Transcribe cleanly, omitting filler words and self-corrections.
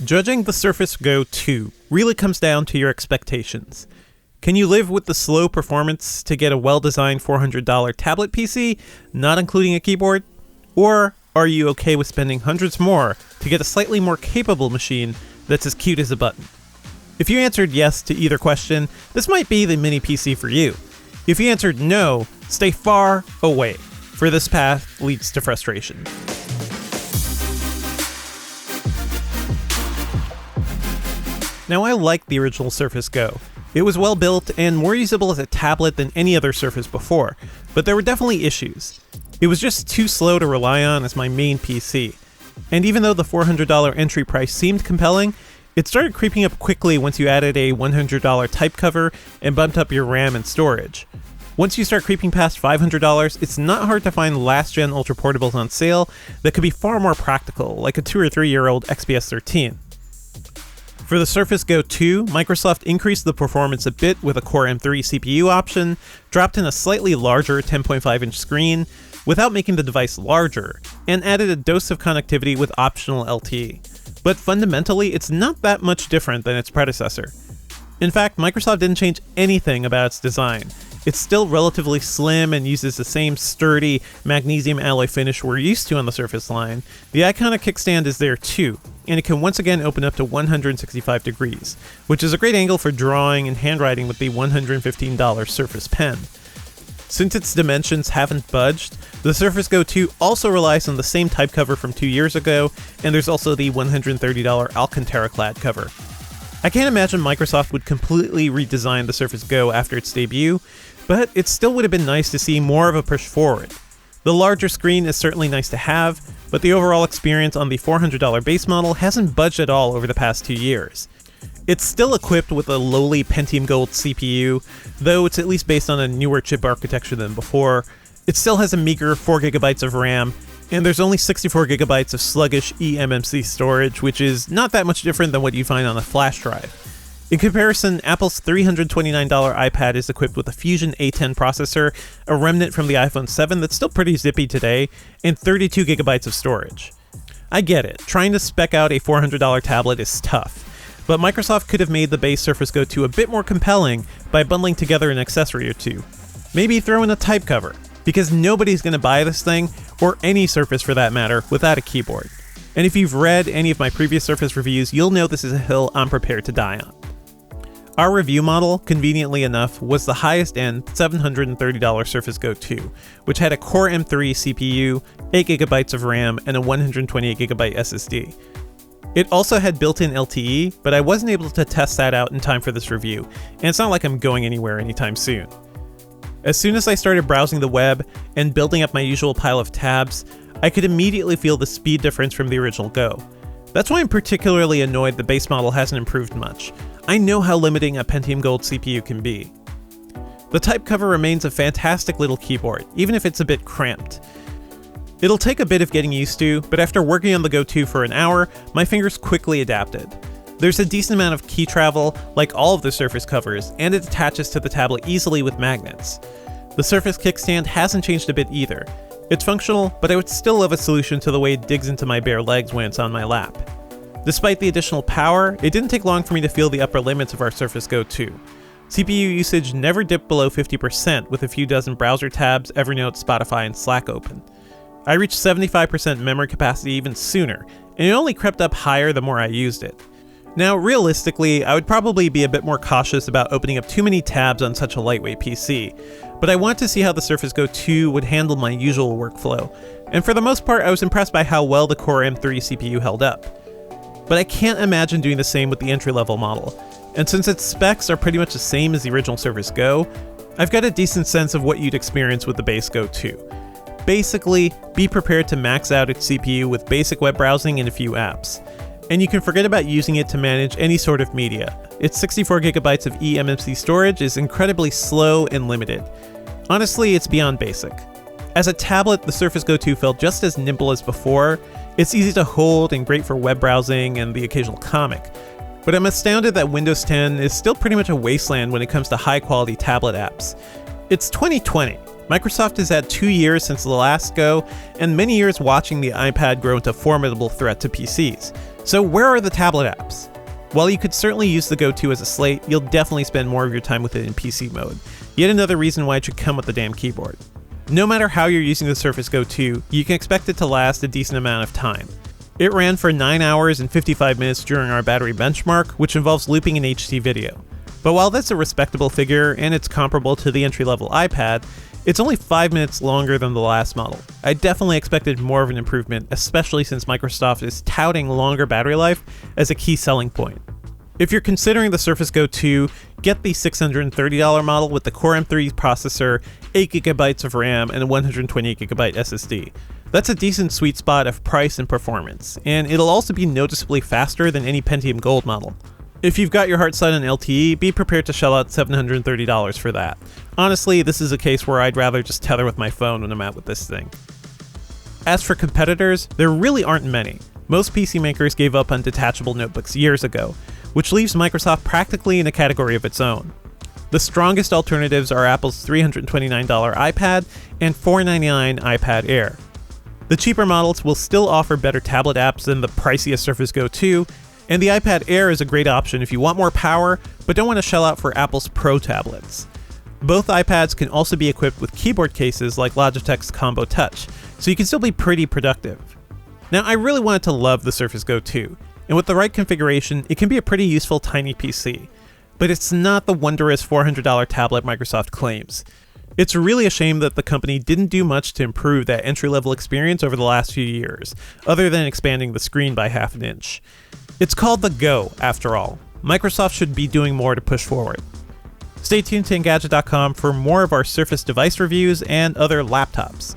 Judging the Surface Go 2 really comes down to your expectations. Can you live with the slow performance to get a well-designed $400 tablet PC, not including a keyboard? Or are you okay with spending hundreds more to get a slightly more capable machine that's as cute as a button? If you answered yes to either question, this might be the mini PC for you. If you answered no, stay far away, for this path leads to frustration. Now, I like the original Surface Go. It was well built and more usable as a tablet than any other Surface before, but there were definitely issues. It was just too slow to rely on as my main PC. And even though the $400 entry price seemed compelling, it started creeping up quickly once you added a $100 type cover and bumped up your RAM and storage. Once you start creeping past $500, it's not hard to find last-gen ultra-portables on sale that could be far more practical, like a 2 or 3 year old XPS 13. For the Surface Go 2, Microsoft increased the performance a bit with a Core M3 CPU option, dropped in a slightly larger 10.5-inch screen without making the device larger, and added a dose of connectivity with optional LTE. But fundamentally, it's not that much different than its predecessor. In fact, Microsoft didn't change anything about its design. It's still relatively slim and uses the same sturdy magnesium alloy finish we're used to on the Surface line. The iconic kickstand is there too, and it can once again open up to 165 degrees, which is a great angle for drawing and handwriting with the $115 Surface Pen. Since its dimensions haven't budged, the Surface Go 2 also relies on the same type cover from 2 years ago, and there's also the $130 Alcantara clad cover. I can't imagine Microsoft would completely redesign the Surface Go after its debut, but it still would have been nice to see more of a push forward. The larger screen is certainly nice to have, but the overall experience on the $400 base model hasn't budged at all over the past 2 years. It's still equipped with a lowly Pentium Gold CPU, though it's at least based on a newer chip architecture than before. It still has a meager 4GB of RAM, and there's only 64GB of Sluggish Emmc storage, which is not that much different than what you find on a flash drive. In comparison, Apple's $329 iPad is equipped with a Fusion A10 processor, a remnant from the iPhone 7 that's still pretty zippy today, and 32GB of storage. I get it, trying to spec out a $400 tablet is tough, but Microsoft could have made the base Surface Go 2 a bit more compelling by bundling together an accessory or two. Maybe throw in a type cover, because nobody's going to buy this thing, or any Surface for that matter, without a keyboard. And if you've read any of my previous Surface reviews, you'll know this is a hill I'm prepared to die on. Our review model, conveniently enough, was the highest-end $730 Surface Go 2, which had a Core M3 CPU, 8GB of RAM, and a 128GB SSD. It also had built-in LTE, but I wasn't able to test that out in time for this review, and it's not like I'm going anywhere anytime soon. As soon as I started browsing the web and building up my usual pile of tabs, I could immediately feel the speed difference from the original Go. That's why I'm particularly annoyed the base model hasn't improved much. I know how limiting a Pentium Gold CPU can be. The type cover remains a fantastic little keyboard, even if it's a bit cramped. It'll take a bit of getting used to, but after working on the Go 2 for an hour, my fingers quickly adapted. There's a decent amount of key travel, like all of the Surface covers, and it attaches to the tablet easily with magnets. The Surface kickstand hasn't changed a bit either. It's functional, but I would still love a solution to the way it digs into my bare legs when it's on my lap. Despite the additional power, it didn't take long for me to feel the upper limits of our Surface Go 2. CPU usage never dipped below 50% with a few dozen browser tabs, Evernote, Spotify, and Slack open. I reached 75% memory capacity even sooner, and it only crept up higher the more I used it. Now, realistically, I would probably be a bit more cautious about opening up too many tabs on such a lightweight PC, but I wanted to see how the Surface Go 2 would handle my usual workflow, and for the most part I was impressed by how well the Core M3 CPU held up. But I can't imagine doing the same with the entry-level model, and since its specs are pretty much the same as the original Surface Go, I've got a decent sense of what you'd experience with the base Go 2. Basically, be prepared to max out its CPU with basic web browsing and a few apps. And you can forget about using it to manage any sort of media. Its 64GB of eMMC storage is incredibly slow and limited. Honestly, it's beyond basic. As a tablet, the Surface Go 2 felt just as nimble as before. It's easy to hold and great for web browsing and the occasional comic. But I'm astounded that Windows 10 is still pretty much a wasteland when it comes to high-quality tablet apps. It's 2020. Microsoft has had 2 years since the last Go, and many years watching the iPad grow into a formidable threat to PCs. So where are the tablet apps? While you could certainly use the Go 2 as a slate, you'll definitely spend more of your time with it in PC mode. Yet another reason why it should come with the damn keyboard. No matter how you're using the Surface Go 2, you can expect it to last a decent amount of time. It ran for 9 hours and 55 minutes during our battery benchmark, which involves looping in HD video. But while that's a respectable figure and it's comparable to the entry-level iPad, it's only 5 minutes longer than the last model. I definitely expected more of an improvement, especially since Microsoft is touting longer battery life as a key selling point. If you're considering the Surface Go 2, get the $630 model with the Core M3 processor, 8GB of RAM, and a 128GB SSD. That's a decent sweet spot of price and performance, and it'll also be noticeably faster than any Pentium Gold model. If you've got your heart set on LTE, be prepared to shell out $730 for that. Honestly, this is a case where I'd rather just tether with my phone when I'm out with this thing. As for competitors, there really aren't many. Most PC makers gave up on detachable notebooks years ago, which leaves Microsoft practically in a category of its own. The strongest alternatives are Apple's $329 iPad and $499 iPad Air. The cheaper models will still offer better tablet apps than the pricier Surface Go 2, and the iPad Air is a great option if you want more power but don't want to shell out for Apple's Pro tablets. Both iPads can also be equipped with keyboard cases like Logitech's Combo Touch, so you can still be pretty productive. Now, I really wanted to love the Surface Go 2, and with the right configuration, it can be a pretty useful tiny PC. But it's not the wondrous $400 tablet Microsoft claims. It's really a shame that the company didn't do much to improve that entry-level experience over the last few years, other than expanding the screen by half an inch. It's called the Go, after all. Microsoft should be doing more to push forward. Stay tuned to Engadget.com for more of our Surface device reviews and other laptops.